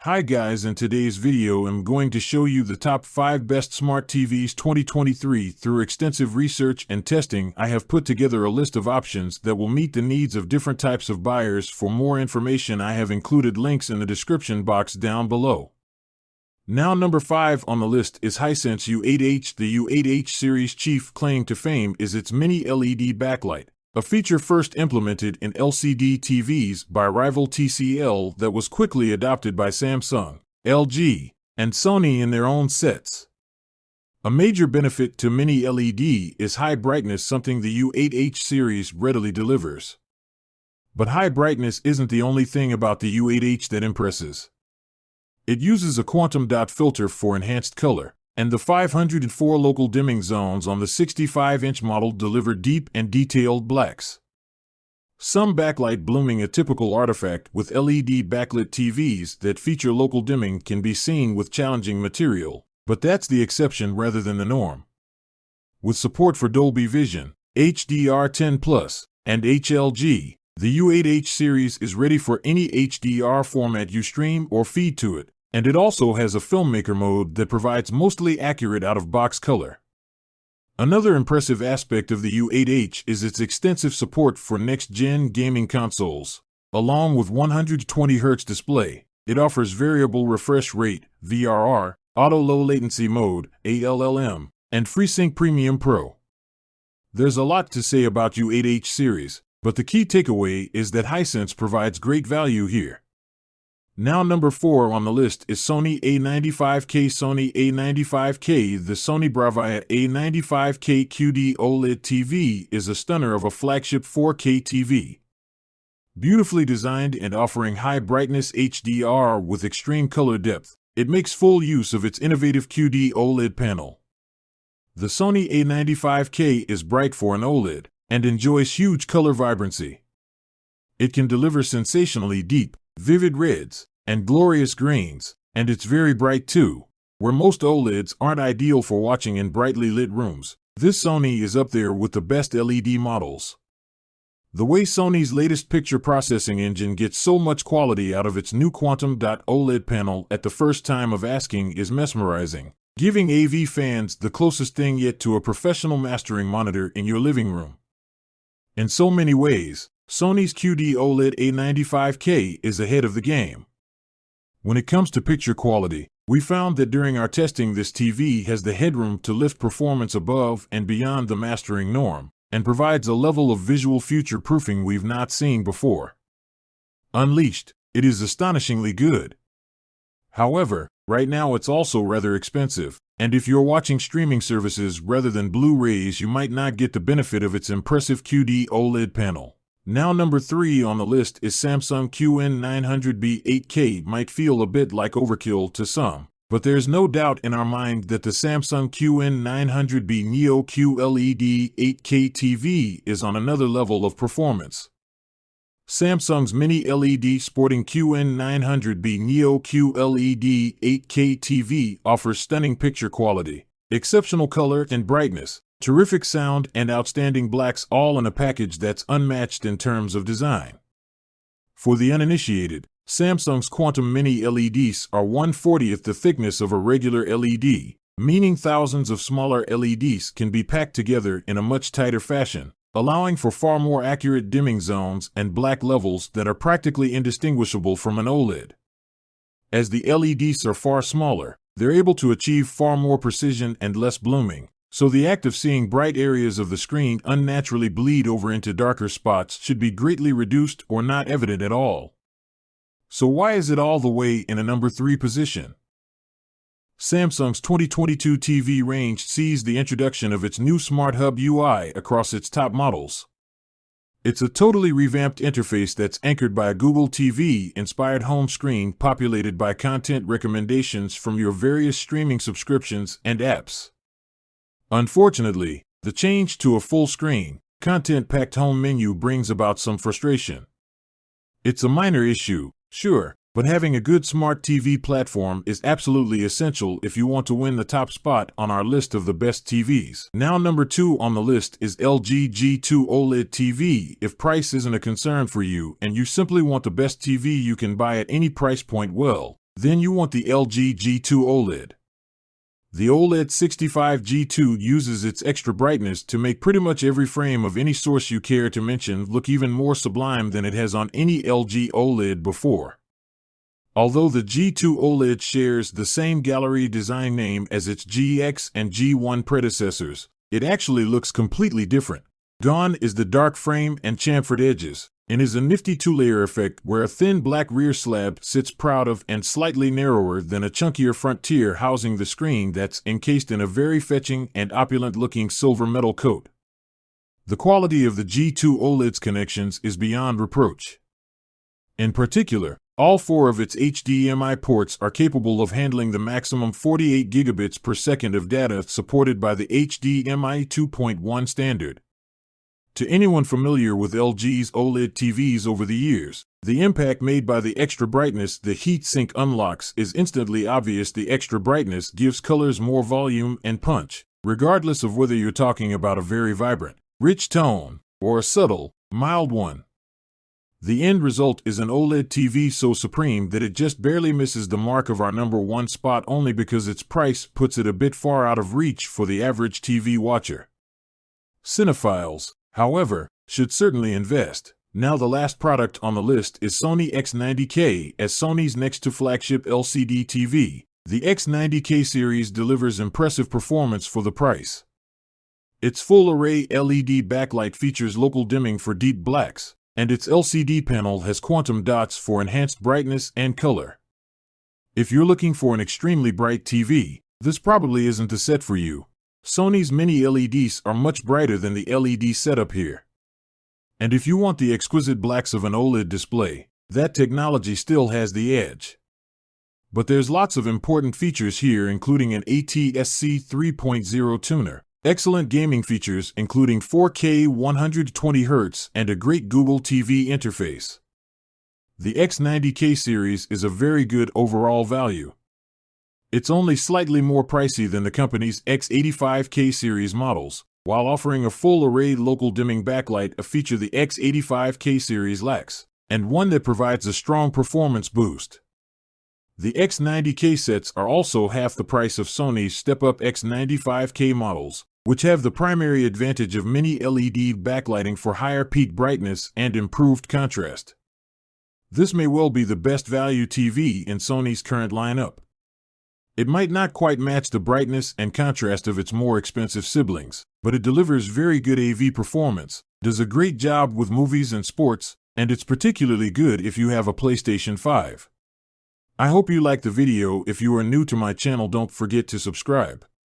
Hi guys, in today's video I'm going to show you the top 5 best smart TVs 2023. Through extensive research and testing, I have put together a list of options that will meet the needs of different types of buyers. For more information, I have included links in the description box down below. Now number 5 on the list is Hisense U8H. The U8H series' chief claim to fame is its mini LED backlight, a feature first implemented in LCD TVs by rival TCL that was quickly adopted by Samsung, LG, and Sony in their own sets. A major benefit to mini LED is high brightness, something the U8H series readily delivers. But high brightness isn't the only thing about the U8H that impresses. It uses a quantum dot filter for enhanced color, and the 504 local dimming zones on the 65-inch model deliver deep and detailed blacks. Some backlight blooming, a typical artifact with LED backlit TVs that feature local dimming, can be seen with challenging material, but that's the exception rather than the norm. With support for Dolby Vision, HDR10+, and HLG, the U8H series is ready for any HDR format you stream or feed to it. And it also has a filmmaker mode that provides mostly accurate out-of-box color. Another impressive aspect of the U8H is its extensive support for next-gen gaming consoles. Along with 120Hz display, it offers variable refresh rate, VRR, auto low latency mode, ALLM, and FreeSync Premium Pro. There's a lot to say about U8H series, but the key takeaway is that Hisense provides great value here. Now number 4 on the list is Sony A95K. Sony A95K. The Sony Bravia A95K QD OLED TV is a stunner of a flagship 4K TV. Beautifully designed and offering high brightness HDR with extreme color depth, it makes full use of its innovative QD OLED panel. The Sony A95K is bright for an OLED and enjoys huge color vibrancy. It can deliver sensationally deep, vivid reds, and glorious greens, and it's very bright too. Where most OLEDs aren't ideal for watching in brightly lit rooms, this Sony is up there with the best LED models. The way Sony's latest picture processing engine gets so much quality out of its new quantum dot OLED panel at the first time of asking is mesmerizing, giving AV fans the closest thing yet to a professional mastering monitor in your living room. In so many ways, Sony's QD OLED A95K is ahead of the game. When it comes to picture quality, we found that during our testing this TV has the headroom to lift performance above and beyond the mastering norm, and provides a level of visual future-proofing we've not seen before. Unleashed, it is astonishingly good. However, right now it's also rather expensive, and if you're watching streaming services rather than Blu-rays, you might not get the benefit of its impressive QD OLED panel. Now number 3 on the list is Samsung QN900B 8K. Might feel a bit like overkill to some, but there's no doubt in our mind that the Samsung QN900B Neo QLED 8K TV is on another level of performance. Samsung's mini LED sporting QN900B Neo QLED 8K TV offers stunning picture quality, exceptional color and brightness, terrific sound, and outstanding blacks, all in a package that's unmatched in terms of design. For the uninitiated, Samsung's Quantum Mini LEDs are 1/40th the thickness of a regular LED, meaning thousands of smaller LEDs can be packed together in a much tighter fashion, allowing for far more accurate dimming zones and black levels that are practically indistinguishable from an OLED. As the LEDs are far smaller, they're able to achieve far more precision and less blooming. So the act of seeing bright areas of the screen unnaturally bleed over into darker spots should be greatly reduced or not evident at all. So why is it all the way in a number 3 position? Samsung's 2022 TV range sees the introduction of its new Smart Hub UI across its top models. It's a totally revamped interface that's anchored by a Google TV-inspired home screen populated by content recommendations from your various streaming subscriptions and apps. Unfortunately, the change to a full-screen, content-packed home menu brings about some frustration. It's a minor issue, sure, but having a good smart TV platform is absolutely essential if you want to win the top spot on our list of the best TVs. Now number 2 on the list is LG G2 OLED TV. If price isn't a concern for you and you simply want the best TV you can buy at any price point, well, Then you want the LG G2 OLED. The OLED 65 G2 uses its extra brightness to make pretty much every frame of any source you care to mention look even more sublime than it has on any LG OLED before. Although the G2 OLED shares the same gallery design name as its GX and G1 predecessors, it actually looks completely different. Gone is the dark frame and chamfered edges, and is a nifty two-layer effect where a thin black rear slab sits proud of and slightly narrower than a chunkier front tier housing the screen that's encased in a very fetching and opulent-looking silver metal coat. The quality of the G2 OLED's connections is beyond reproach. In particular, all 4 of its HDMI ports are capable of handling the maximum 48 gigabits per second of data supported by the HDMI 2.1 standard. To anyone familiar with LG's OLED TVs over the years, the impact made by the extra brightness the heat-sink unlocks is instantly obvious. The extra brightness gives colors more volume and punch, regardless of whether you're talking about a very vibrant, rich tone, or a subtle, mild one. The end result is an OLED TV so supreme that it just barely misses the mark of our #1 spot only because its price puts it a bit far out of reach for the average TV watcher. Cinephiles, however, should certainly invest. Now the last product on the list is Sony X90K. As Sony's next-to-flagship LCD TV, the X90K series delivers impressive performance for the price. Its full-array LED backlight features local dimming for deep blacks, and its LCD panel has quantum dots for enhanced brightness and color. If you're looking for an extremely bright TV, this probably isn't the set for you. Sony's mini LEDs are much brighter than the LED setup here. And if you want the exquisite blacks of an OLED display, that technology still has the edge. But there's lots of important features here, including an ATSC 3.0 tuner, excellent gaming features including 4K 120Hz and a great Google TV interface. The X90K series is a very good overall value. It's only slightly more pricey than the company's X85K series models, while offering a full-array local dimming backlight, a feature the X85K series lacks, and one that provides a strong performance boost. The X90K sets are also half the price of Sony's step-up X95K models, which have the primary advantage of mini LED backlighting for higher peak brightness and improved contrast. This may well be the best value TV in Sony's current lineup. It might not quite match the brightness and contrast of its more expensive siblings, but it delivers very good AV performance, does a great job with movies and sports, and it's particularly good if you have a PlayStation 5. I hope you liked the video. If you are new to my channel, don't forget to subscribe.